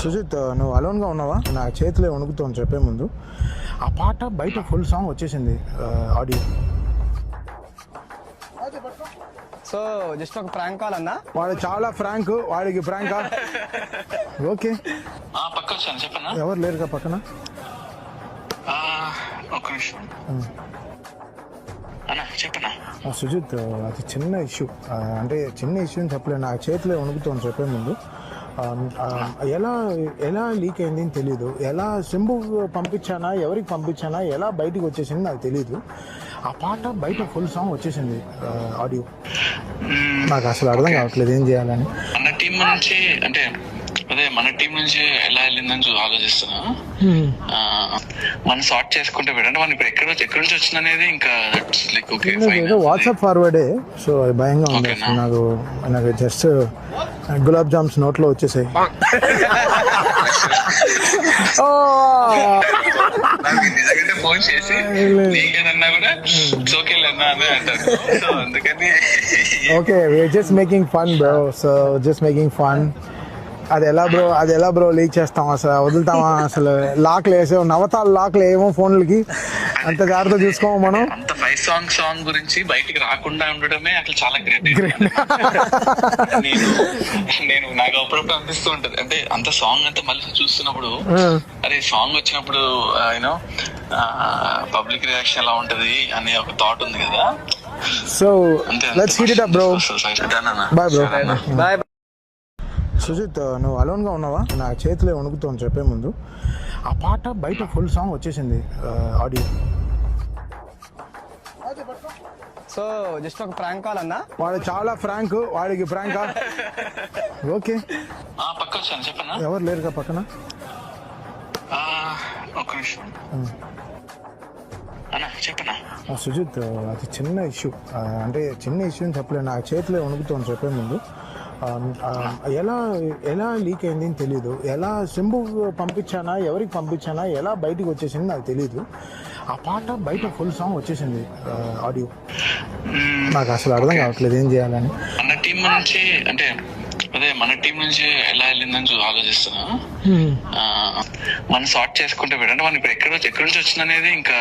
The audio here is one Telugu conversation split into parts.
సుజిత్, నువ్వు అలోన్గా ఉన్నావా? నా చేతిలో వణుకుతోంది చెప్పే ముందు. ఆ పాట బయట ఫుల్ సాంగ్ వచ్చేసింది, ఆడియో. సో జస్ట్ ఒక ప్రాంక్ కాల్ అన్నా. వాడు చాలా ఫ్రాంక్, వాడికి ఫ్రాంక్. ఓకే, పక్క వచ్చాను చెప్పన్నా. ఎవరు లేరుగా పక్కన? ఒక్క నిమిషం అన్నా చెప్పన్నా. సుజిత్, అది చిన్న ఇష్యూ, అంటే చిన్న ఇష్యూ అని చెప్పలేదు. నా చేతిలో వణుకుతోంది చెప్పే ముందు. ఎలా ఎలా లీక్ అయింది అని తెలీదు. ఎలా సింబు పంపించానా, ఎవరికి పంపించానా, ఎలా బయటికి వచ్చేసింది నాకు తెలీదు. ఆ పాట బయట ఫుల్ సాంగ్ వచ్చేసింది, ఆడియో. నాకు అసలు అర్థం కావట్లేదు ఏం చేయాలని. మన టీం నుంచి అంటే అదే మన టీం నుంచి ఎలా వెళ్ళిందని ఆలోచిస్తున్నా. మనం సార్ట్ చేసుకుంటే పెట్టండి. మనం ఇప్పుడు ఎక్కడి నుంచి వచ్చింది అనేది ఇంకా ఏదో వాట్సాప్ ఫార్వర్డే. సో అది భయంగా ఉంది అసలు. నాకు జస్ట్ గులాబ్ జామ్స్ నోట్లో వచ్చేసాయి. ఫోన్ చేసి నీకేనన్నా కూడా సోకేళ్ళన్నా అని అంటారు. సో అందుకని okay, just making fun bro. So just making fun. అది ఎలా బ్రో లీక్ చేస్తాం? అసలు వదులుతామా? అసలు లాక్లు వేసే నవతాలు లాక్లు ఏమో ఫోన్లకి, అంత జాగ్రత్త చూసుకోము మనం. అంత 5 సాంగ్ గురించి బయటికి రాకుండా ఉండడమే అసలు చాలా గ్రేట్. నేను నాకు అప్పుడప్పుడు అనిపిస్తూ ఉంటది, అంటే అంత సాంగ్ అంతా మళ్ళీ చూస్తున్నప్పుడు అరే సాంగ్ వచ్చినప్పుడు యూనో పబ్లిక్ రియాక్షన్ ఎలా ఉంటది అనే ఒక థాట్ ఉంది కదా. So let's heat it up bro. Bye bro. Bye. Sujith, నువ్వు అలోన్గా ఉన్నావా? నా చేతిలో వణుకుతోంది చెప్పే ముందు. ఆ పాట బయట ఫుల్ సాంగ్ వచ్చేసింది, ఆడియో. సో జస్ట్ ఒక ప్రాంక్ కాల్ అన్నా. వాడు చాలా ఫ్రాంక్, వాడికి ఫ్రాంక్. ఓకే, పక్క వచ్చాను చెప్పన్నా. ఎవరు లేరుగా పక్కన? ఒక్క నిమిషం అన్నా చెప్పన్నా. సుజిత్, అది చిన్న ఇష్యూ, అంటే చిన్న ఇష్యూ అని చెప్పలేదు. నా చేతిలో వణుకుతోంది చెప్పే ముందు. ఎలా లీక్ అయింది అని తెలీదు. ఎలా సింబు పంపించానా, ఎవరికి పంపించానా, ఎలా బయటికి వచ్చేసింది నాకు తెలీదు. ఆ పాట బయట ఫుల్ సాంగ్ వచ్చేసింది, ఆడియో. నాకు అసలు అర్థం కావట్లేదు ఏం చేయాలని. మన టీం నుంచి అంటే అదే మన టీం నుంచి ఎలా వెళ్ళిందని ఆలోచిస్తున్నా. మనం సార్ట్ చేసుకుంటే పెట్టండి. మనం ఇప్పుడు ఎక్కడి నుంచి వచ్చింది అనేది ఇంకా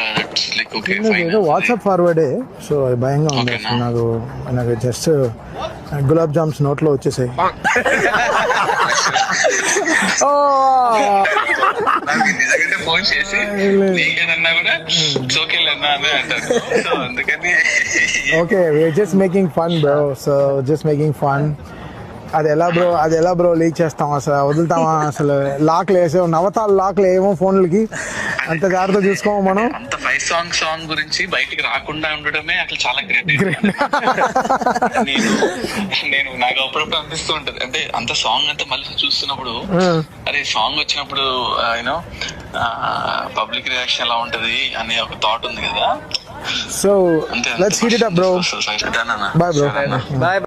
ఏదో వాట్సాప్ ఫార్వర్డే. సో అది భయంగా ఉంది అసలు. నాకు జస్ట్ గులాబ్ జామ్స్ నోట్లో వచ్చేసాయి. ఫోన్ చేసి నీకేనన్నా కూడా సోకేళ్ళన్నా అని అంటారు. సో అందుకని okay, just making fun bro. So just making fun. అది ఎలా బ్రో లీక్ చేస్తాం? అసలు వదులుతామా? అసలు లాక్లు వేసే నవతాలు లాక్లు ఏమో ఫోన్లకి, అంత జాగ్రత్త చూసుకోము మనం. అంత 5 సాంగ్ గురించి బయటికి రాకుండా ఉండడమే అసలు చాలా గ్రేట్. నేను నాకు అప్పుడప్పుడు అనిపిస్తూ ఉంటది, అంటే అంత సాంగ్ అంతా మళ్ళీ చూస్తున్నప్పుడు అరే సాంగ్ వచ్చినప్పుడు యూనో పబ్లిక్ రియాక్షన్ ఎలా ఉంటది అనే ఒక థాట్ ఉంది కదా. So let's heat it up bro. Bye bro. Bye.